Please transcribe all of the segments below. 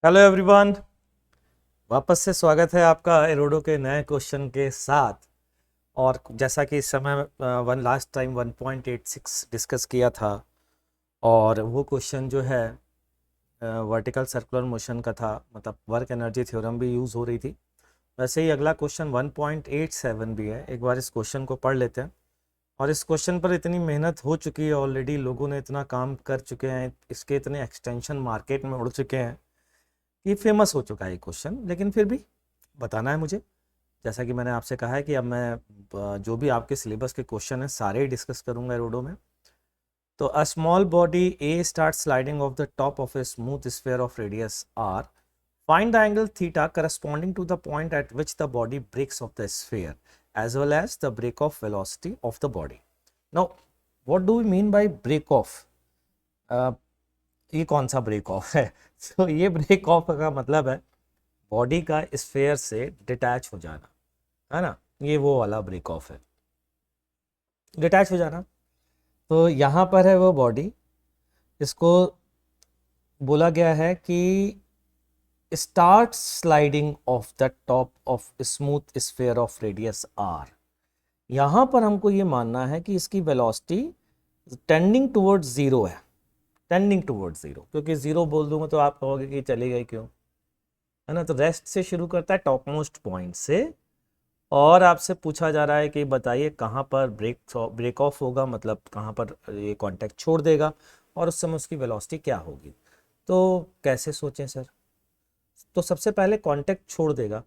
Hello everyone, वापस से स्वागत है आपका एरोडो के नए क्वेश्चन के साथ। और जैसा कि इस समय वन लास्ट टाइम 1.86 डिस्कस किया था, और वो क्वेश्चन जो है वर्टिकल सर्कुलर मोशन का था, मतलब वर्क एनर्जी थ्योरम भी यूज़ हो रही थी। वैसे ही अगला क्वेश्चन 1.87 भी है। एक बार इस क्वेश्चन को पढ़ लेते हैं। और इस क्वेश्चन पर इतनी मेहनत हो चुकी है ऑलरेडी, लोगों ने इतना काम कर चुके हैं, इसके इतने एक्सटेंशन मार्केट में उड़ चुके हैं, ये फेमस हो चुका है ये क्वेश्चन। लेकिन फिर भी बताना है मुझे। जैसा कि मैंने आपसे कहा है कि अब मैं जो भी आपके सिलेबस के क्वेश्चन हैं सारे ही डिस्कस करूंगा एरोडो में। तो a small body a start sliding off the top of a smooth sphere of radius R, find the angle theta corresponding to the point at which the body breaks off the sphere as well as the break off velocity of the body. Now what do we mean by break off? ये कौन सा break of है? तो ये break of का मतलब है body का स्फेयर से डिटैच हो जाना, है ना। ये वो वाला ब्रेक ऑफ है, डिटैच हो जाना। तो यहाँ पर है वो बॉडी, इसको बोला गया है कि start sliding off the top of smooth sphere of radius R. यहाँ पर हमको ये मानना है कि इसकी वेलोसिटी टेंडिंग टुवर्ड्स जीरो है, टेंडिंग टुवर्ड्स जीरो। क्योंकि जीरो बोल दूंगा तो आप कहोगे कि चली गई क्यों, है ना। तो रेस्ट से शुरू करता है, टॉप मोस्ट पॉइंट से, और आपसे पूछा जा रहा है कि बताइए कहाँ पर ब्रेक ऑफ होगा, मतलब कहाँ पर ये कांटेक्ट छोड़ देगा, और उस समय उसकी वेलोसिटी क्या होगी। तो कैसे सोचें सर? तो सबसे पहले कांटेक्ट छोड़ देगा,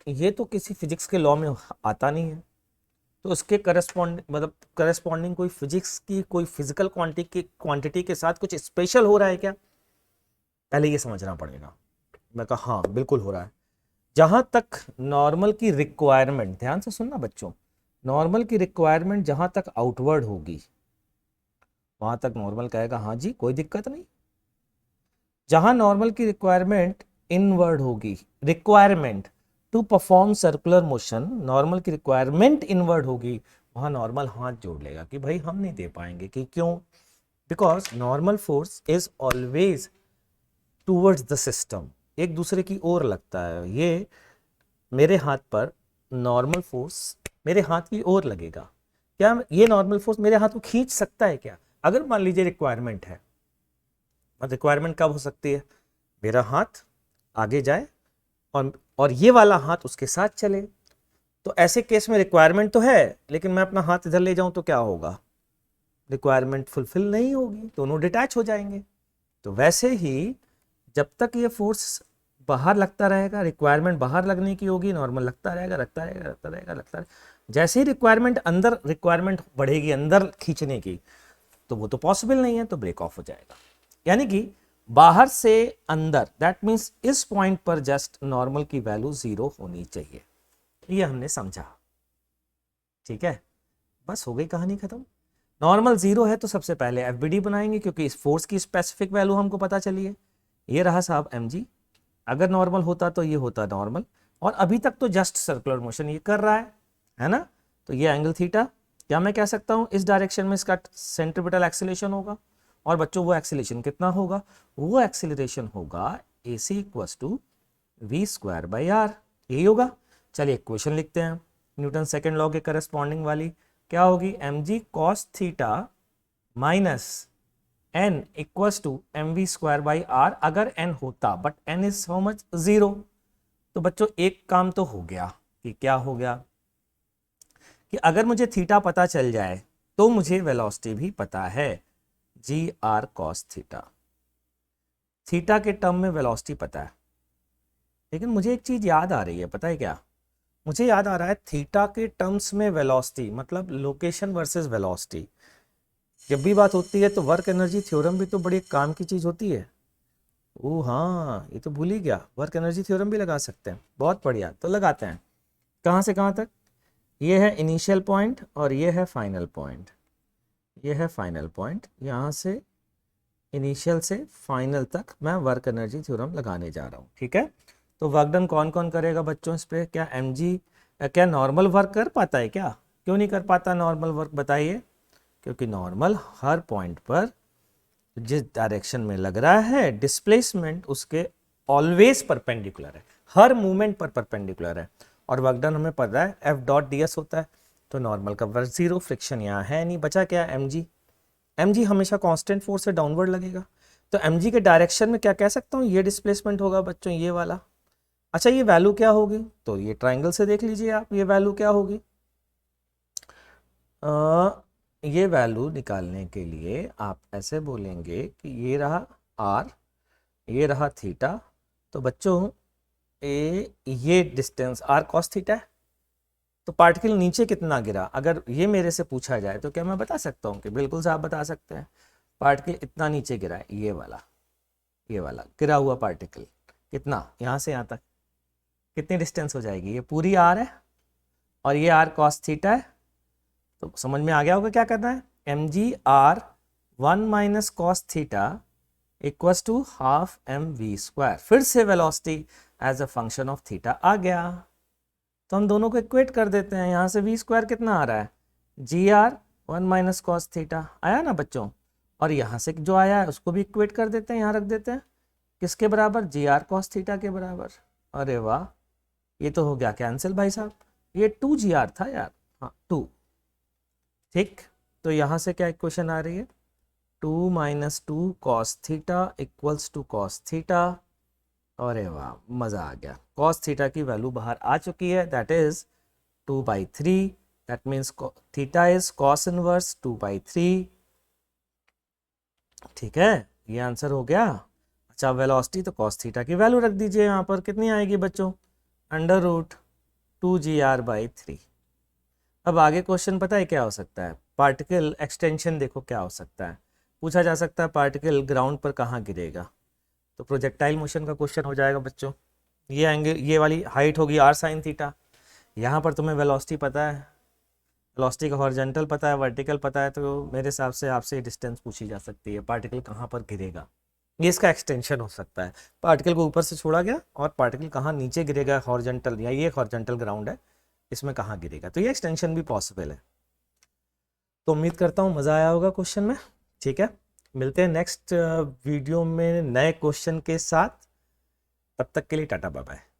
ये तो किसी फिजिक्स के लॉ में आता नहीं है। तो उसके करस्पॉन्डिंग कोई फिजिक्स की कोई फिजिकल क्वांटिटी के साथ कुछ स्पेशल हो रहा है क्या? पहले ये समझना पड़ेगा। मैं कहा हाँ बिल्कुल हो रहा है। जहां तक नॉर्मल की रिक्वायरमेंट, ध्यान से सुनना बच्चों, नॉर्मल की रिक्वायरमेंट जहां तक आउटवर्ड होगी वहां तक नॉर्मल कहेगा हाँ जी कोई दिक्कत नहीं। जहां नॉर्मल की रिक्वायरमेंट इनवर्ड होगी, requirement to perform circular motion, normal की रिक्वायरमेंट इनवर्ड होगी, वहां नॉर्मल हाथ जोड़ लेगा कि भाई हम नहीं दे पाएंगे। कि क्यों? Because normal force is always towards the system, एक दूसरे की ओर लगता है। ये मेरे हाथ पर नॉर्मल फोर्स मेरे हाथ की ओर लगेगा, क्या ये नॉर्मल फोर्स मेरे हाथ को खींच सकता है क्या? अगर मान लीजिए रिक्वायरमेंट है, रिक्वायरमेंट कब हो सकती है? मेरा हाथ आगे जाए और ये वाला हाथ उसके साथ चले। तो ऐसे केस में रिक्वायरमेंट तो है, लेकिन मैं अपना हाथ इधर ले जाऊं तो क्या होगा? रिक्वायरमेंट फुलफिल नहीं होगी, दोनों डिटैच हो जाएंगे। तो वैसे ही जब तक ये फोर्स बाहर लगता रहेगा, रिक्वायरमेंट बाहर लगने की होगी, नॉर्मल लगता रहेगा, लगता रहेगा, लगता रहेगा, लगता रहेगा। जैसे ही रिक्वायरमेंट अंदर, रिक्वायरमेंट बढ़ेगी अंदर खींचने की, तो वो तो पॉसिबल नहीं है, तो ब्रेक ऑफ हो जाएगा। यानी कि बाहर से अंदर, दैट मीन्स इस पॉइंट पर जस्ट नॉर्मल की वैल्यू जीरो होनी चाहिए। ये हमने समझा, ठीक है। बस हो गई कहानी खत्म। नॉर्मल जीरो है तो सबसे पहले एफबीडी बनाएंगे, क्योंकि इस फोर्स की स्पेसिफिक वैल्यू हमको पता चली है। ये रहा साहब mg। अगर नॉर्मल होता तो ये होता नॉर्मल, और अभी तक तो जस्ट सर्कुलर मोशन ये कर रहा है ना। तो ये एंगल थीटा, क्या मैं कह सकता हूं इस डायरेक्शन में इसका सेंट्रीपिटल एक्सीलरेशन होगा। और बच्चों वो एक्सीलरेशन कितना होगा? वो एक्सीलरेशन होगा AC equals to v square by r, यही होगा। चलिए इक्वेशन लिखते हैं न्यूटन सेकेंड लॉ के करस्पॉन्डिंग वाली। क्या होगी? mg cos theta minus n equals to m we square by r, अगर n होता, but n is how much? Zero. तो बच्चों एक काम तो हो गया। कि क्या हो गया? कि अगर मुझे थीटा पता चल जाए तो मुझे वेलोसिटी भी पता है, जी आर कॉस थीटा। थीटा के टर्म में वेलोसिटी पता है। लेकिन मुझे एक चीज याद आ रही है, पता है क्या? मुझे याद आ रहा है थीटा के टर्म्स में वेलोसिटी, मतलब लोकेशन वर्सेस वेलोसिटी, जब भी बात होती है तो वर्क एनर्जी थ्योरम भी तो बड़ी काम की चीज होती है। ओ हाँ, ये तो भूल ही गया, वर्क एनर्जी थ्योरम भी लगा सकते हैं। बहुत बढ़िया, तो लगाते हैं। कहाँ से कहाँ तक? ये है इनिशियल पॉइंट और ये है फाइनल पॉइंट। ये है फाइनल पॉइंट, यहाँ से इनिशियल से फाइनल तक मैं वर्क एनर्जी थ्योरम लगाने जा रहा हूँ, ठीक है। तो वर्क डन कौन कौन करेगा बच्चों इस पर? क्या mg, क्या नॉर्मल वर्क कर पाता है क्या? क्यों नहीं कर पाता नॉर्मल वर्क, बताइए। क्योंकि नॉर्मल हर पॉइंट पर जिस डायरेक्शन में लग रहा है डिस्प्लेसमेंट उसके ऑलवेज परपेंडिकुलर है, हर मूवमेंट पर परपेंडिकुलर है। और वर्क डन हमें पता है एफ डॉट डी एस होता है, तो नॉर्मल का वर्क जीरो, फ्रिक्शन यहाँ है नहीं, बचा क्या एम जी। एम जी हमेशा कांस्टेंट फोर्स से डाउनवर्ड लगेगा, तो एम जी के डायरेक्शन में क्या कह सकता हूँ, ये डिस्प्लेसमेंट होगा बच्चों, ये वाला। अच्छा ये वैल्यू क्या होगी, तो ये ट्राइंगल से देख लीजिए आप, ये वैल्यू क्या होगी। ये वैल्यू निकालने के लिए आप ऐसे बोलेंगे कि ये रहा आर, ये रहा थीटा, तो बच्चों ये डिस्टेंस आर कॉस थीटा है। तो पार्टिकल नीचे कितना गिरा, अगर ये मेरे से पूछा जाए तो क्या मैं बता सकता हूँ कि बिल्कुल से आप बता सकते हैं, पार्टिकल इतना नीचे गिरा है, ये वाला गिरा हुआ पार्टिकल कितना, यहाँ से यहाँ तक कितनी डिस्टेंस हो जाएगी, ये पूरी आर है और ये आर कॉस थीटा है। तो समझ में आ गया होगा क्या करना है, M G R 1 minus cos theta equals to half M we square. फिर से velocity as a function of theta आ गया, तो हम दोनों को इक्वेट कर देते हैं। यहाँ से वी स्क्वायर कितना आ रहा है, जी आर 1 माइनस कॉस थीटा आया ना बच्चों, और यहाँ से जो आया है उसको भी इक्वेट कर देते हैं, यहाँ रख देते हैं, किसके बराबर, जी आर कॉस थीटा के बराबर। अरे वाह, ये तो हो गया कैंसिल भाई साहब, ये 2 जी आर था यार, हाँ 2, ठीक। तो यहाँ से क्या इक्वेशन आ रही है, 2 minus 2 cos theta equals to cos theta. अरे वाह मज़ा आ गया, कॉस थीटा की वैल्यू बाहर आ चुकी है, that is 2/3, that means theta is cos inverse 2/3। ठीक है, ये आंसर हो गया। अच्छा वेलोसिटी तो कॉस थीटा की वैल्यू रख दीजिए, यहाँ पर कितनी आएगी बच्चों, √2gr/3। अब आगे क्वेश्चन पता है क्या हो सकता है, पार्टिकल एक्सटेंशन देखो क्या हो सकता है, पूछा जा सकता है पार्टिकल ग्राउंड पर कहाँ गिरेगा, तो प्रोजेक्टाइल मोशन का क्वेश्चन हो जाएगा बच्चों। ये एंगल, ये वाली हाइट होगी r sin थीटा, यहाँ पर तुम्हें वेलोसिटी पता है, वेलोसिटी का हॉरिजॉन्टल पता है, वर्टिकल पता है, तो मेरे हिसाब से आपसे डिस्टेंस पूछी जा सकती है, पार्टिकल कहाँ पर गिरेगा, ये इसका एक्सटेंशन हो सकता है। पार्टिकल को ऊपर से छोड़ा गया और पार्टिकल कहाँ नीचे गिरेगा, हॉरिजॉन्टल, या ये हॉरिजॉन्टल ग्राउंड है, इसमें कहाँ गिरेगा, तो ये एक्सटेंशन भी पॉसिबल है। तो उम्मीद करता हूँ मज़ा आया होगा क्वेश्चन में। ठीक है, मिलते हैं नेक्स्ट वीडियो में नए क्वेश्चन के साथ, तब तक के लिए टाटा बाय बाय।